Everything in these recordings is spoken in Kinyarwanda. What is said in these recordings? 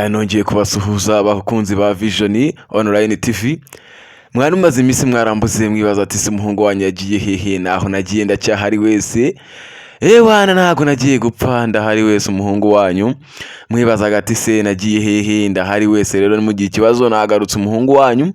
nongeye kubasuhuza abakunzi ba Vision Online TV. Mwari mumaze iminsi mwarambuze mwibaza ati se umuhungu wanyu yagiye hehe? Naho nagiye ndacyahari wese. Wana ntago nagiye gupfa, ndahari wese umuhungu wanyu. Mwibazaga ati se nagiye hehe? Ndahari wese. Rero mugiye ikibazo nagarutse umuhungu wanyu.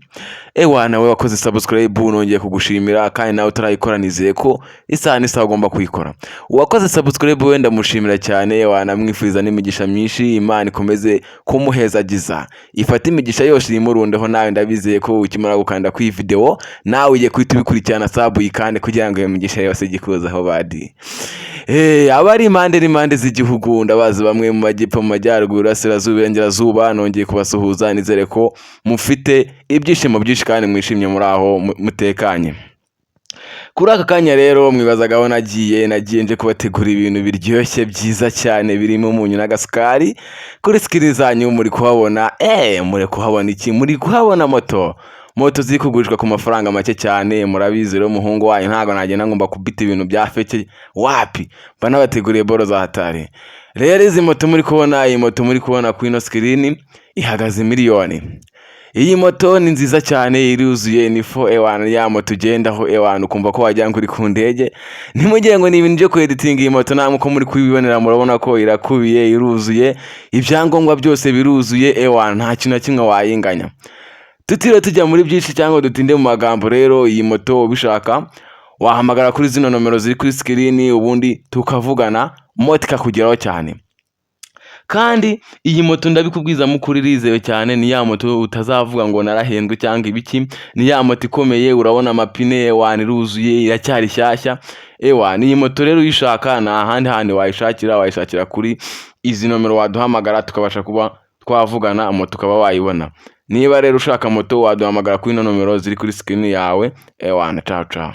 Wana we wakoze subscribe nongeye kugushimira, kandi nawe utarayikora nizeye ko isaha n'isaha ugomba kuyikora. Uwakoze subscribe wenda mushimira cyane, wana mwifuriza n'imigisha myinshi, Imana ikomeze kumuhezagiza. Ifata imigisha yose imurundeho, nawe ndabizeye ko ukimara gukanda ku video nawe ugiye kwita ubikurikirana kandi kugira ngo iyo migisha yose gikuzaho badi. Abari impande z'igihugu ndabazi, bamwe mu majyepfo, mu majyaruguru, asirazuba, iburengerazuba, nongeye kubasuhuza, nizere ko mufite ibyishimo byinshi kandi mwishimye muri aho mutekanye. Kuri aka kanya rero mwibazaga aho nagiye nje kubategura ibintu biryoshye byiza cyane birimo umunyu n'agasukari. Kuri skiri zanyu muri kuhabona muri kuhabona iki? Muri kuhabona moto ziri kugurishwa ku mafaranga make cyane. Murabizi rero umuhungu wanyu ntago nagenda ngomba kubita ibintu bya feke wapi, banabateguriye boro za hatari. Rero izi moto muri kubona, iyi moto muri kubona ku ino screen ihagaze miliyoni. Iyi moto ni nziza cyane, iruzuye, ni fo ya moto ugendaho ukumva ko wajya nguri ku ndege. Ntimugire ngo ni ibintu byo editing. Iyi moto namwe ko muri kubibonera murabona ko irakubiye, iruzuye, ibyangombwa byose biruzuye, nta kintu na kimwe wayinganya. Tutire tujya muri byinshi cyangwa dutinde mu magambo, rero iyi moto ubishaka wahamagara kuri zino nomero ziri kuri screen, ubundi tukavugana moto ikakugeraho cyane. Kandi iyi moto ndabikubwiza mukuri rizewe cyane, ni ya moto utazavuga ngo narahendwe cyangwa ibiki. Ni ya moto ikomeye, urabona amapine iruzuye, iracyari shyashya. Ni iyi moto rero uyishaka nta handi wayishakira kuri izi nomero, waduhamagara tukabasha kuba twavugana, moto ukaba wayibona. Niba rero ushaka moto waduhamagara kuri ino nomero ziri kuri screen yawe. Ciao ciao.